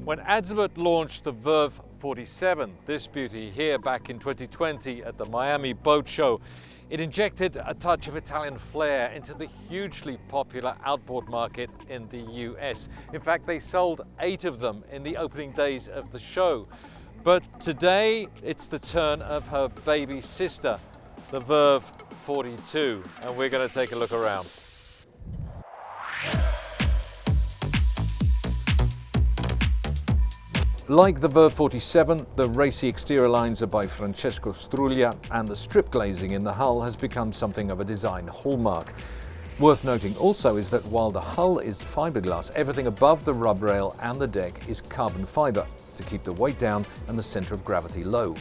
When Azimut launched the Verve 47, this beauty here back in 2020 at the Miami Boat Show, it injected a touch of Italian flair into the hugely popular outboard market in the US. In fact, they sold 8 of them in the opening days of the show. But today, it's the turn of her baby sister, the Verve 42, and we're going to take a look around. Like the Verve 47, the racy exterior lines are by Francesco Struglia, and the strip glazing in the hull has become something of a design hallmark. Worth noting also is that while the hull is fiberglass, everything above the rub rail and the deck is carbon fiber to keep the weight down and the center of gravity low.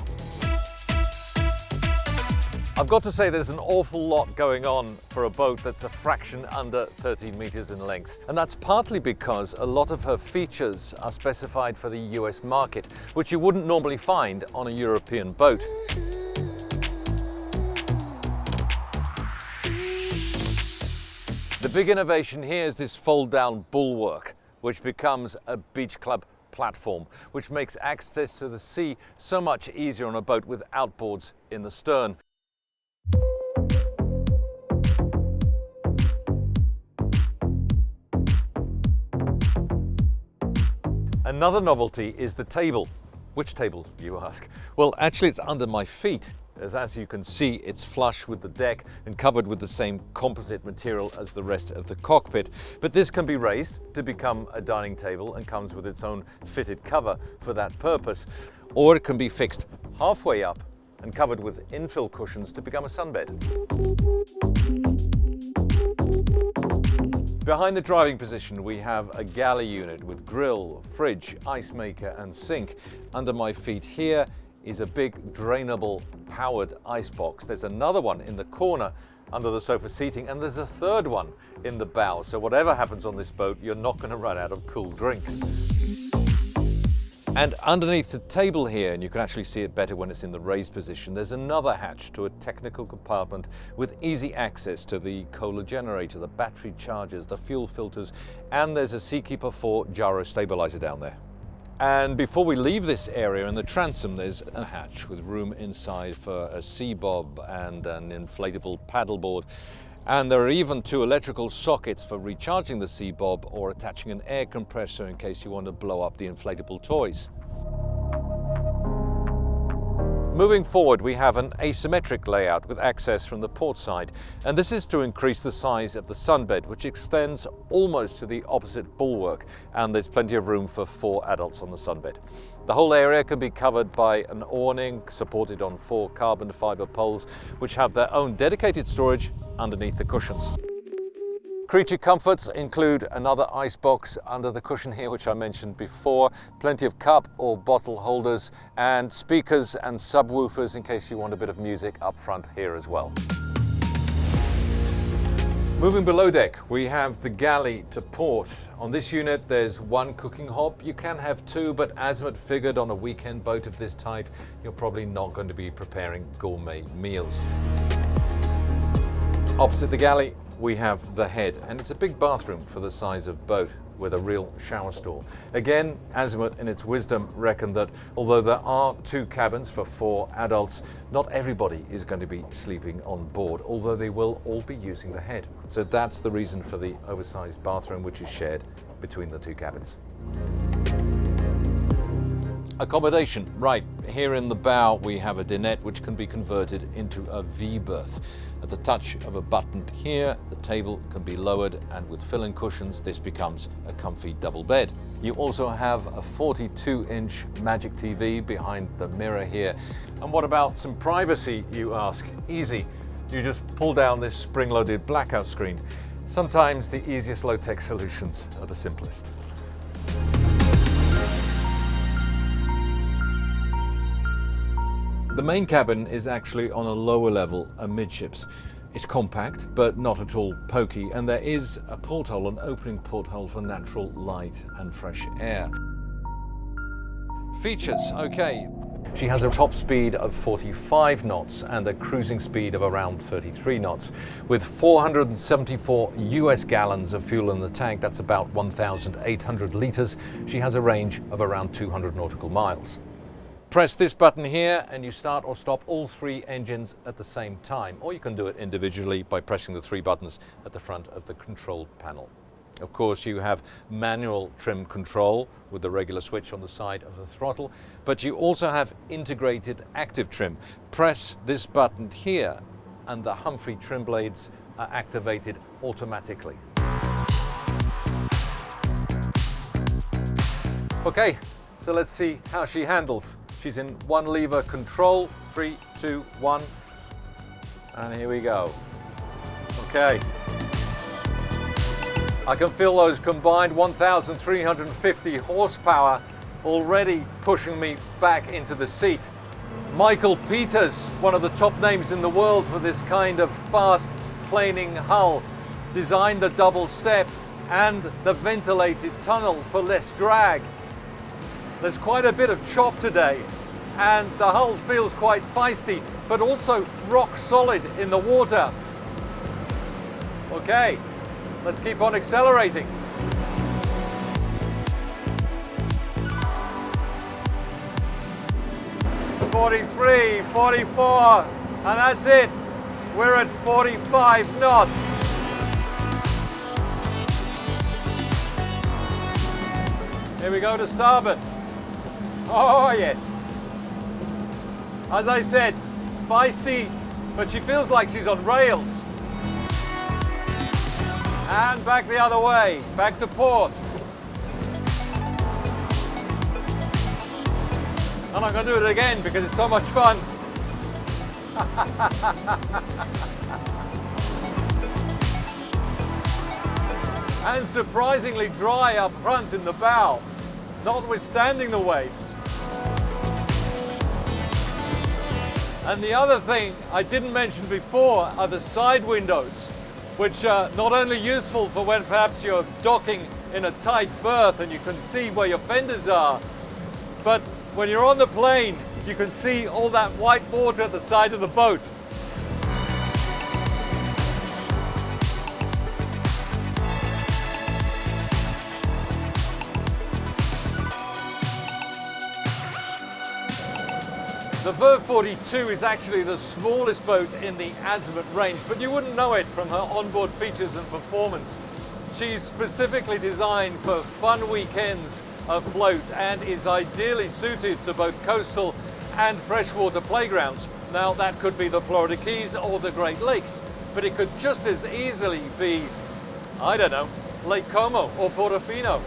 I've got to say there's an awful lot going on for a boat that's a fraction under 13 meters in length. And that's partly because a lot of her features are specified for the US market, which you wouldn't normally find on a European boat. The big innovation here is this fold-down bulwark, which becomes a beach club platform, which makes access to the sea so much easier on a boat with outboards in the stern. Another novelty is the table. Which table, you ask? Well, actually it's under my feet, as you can see, it's flush with the deck and covered with the same composite material as the rest of the cockpit. But this can be raised to become a dining table and comes with its own fitted cover for that purpose. Or it can be fixed halfway up and covered with infill cushions to become a sunbed. Behind the driving position, we have a galley unit with grill, fridge, ice maker and sink. Under my feet here is a big drainable powered icebox. There's another one in the corner under the sofa seating, and there's a third one in the bow. So whatever happens on this boat, you're not going to run out of cool drinks. And underneath the table here, and you can actually see it better when it's in the raised position, there's another hatch to a technical compartment with easy access to the Kohler generator, the battery chargers, the fuel filters, and there's a Seakeeper 4 gyro stabilizer down there. And before we leave this area in the transom, there's a hatch with room inside for a sea bob and an inflatable paddleboard. And there are even 2 electrical sockets for recharging the sea bob or attaching an air compressor in case you want to blow up the inflatable toys. Moving forward, we have an asymmetric layout with access from the port side, and this is to increase the size of the sunbed, which extends almost to the opposite bulwark, and there's plenty of room for 4 adults on the sunbed. The whole area can be covered by an awning supported on 4 carbon fiber poles, which have their own dedicated storage underneath the cushions. Creature comforts include another ice box under the cushion here, which I mentioned before, plenty of cup or bottle holders, and speakers and subwoofers in case you want a bit of music up front here as well. Moving below deck, we have the galley to port. On this unit, there's 1 cooking hob. You can have 2, but Azimut figured on a weekend boat of this type, you're probably not going to be preparing gourmet meals. Opposite the galley, we have the head, and it's a big bathroom for the size of boat with a real shower stall. Again, Azimut in its wisdom reckoned that although there are 2 cabins for 4 adults, not everybody is going to be sleeping on board, although they will all be using the head. So that's the reason for the oversized bathroom, which is shared between the 2 cabins. Accommodation, right, here in the bow we have a dinette which can be converted into a V-berth. At the touch of a button here, the table can be lowered, and with fill-in cushions this becomes a comfy double bed. You also have a 42-inch Magic TV behind the mirror here. And what about some privacy, you ask? Easy. You just pull down this spring-loaded blackout screen. Sometimes the easiest low-tech solutions are the simplest. The main cabin is actually on a lower level, amidships. It's compact, but not at all pokey, and there is a porthole, an opening porthole for natural light and fresh air. Features, okay. She has a top speed of 45 knots and a cruising speed of around 33 knots. With 474 US gallons of fuel in the tank, that's about 1,800 litres, she has a range of around 200 nautical miles. Press this button here and you start or stop all three engines at the same time, or you can do it individually by pressing the three buttons at the front of the control panel. Of course, you have manual trim control with the regular switch on the side of the throttle, but you also have integrated active trim. Press this button here and the Humphrey trim blades are activated automatically. Okay, so let's see how she handles. She's in one lever control, 3, 2, 1, and here we go. Okay. I can feel those combined 1,350 horsepower already pushing me back into the seat. Michael Peters, one of the top names in the world for this kind of fast planing hull, designed the double step and the ventilated tunnel for less drag. There's quite a bit of chop today and the hull feels quite feisty, but also rock solid in the water. Okay, let's keep on accelerating. "43, 44, and that's it. We're at 45 knots. Here we go to starboard. Oh yes. As I said, feisty, but she feels like she's on rails. And back the other way, back to port. And I'm going to do it again because it's so much fun. And surprisingly dry up front in the bow, notwithstanding the waves. And the other thing I didn't mention before are the side windows, which are not only useful for when perhaps you're docking in a tight berth and you can see where your fenders are, but when you're on the plane, you can see all that white water at the side of the boat. The Verve 42 is actually the smallest boat in the Azimut range, but you wouldn't know it from her onboard features and performance. She's specifically designed for fun weekends afloat and is ideally suited to both coastal and freshwater playgrounds. Now that could be the Florida Keys or the Great Lakes, but it could just as easily be, I don't know, Lake Como or Portofino.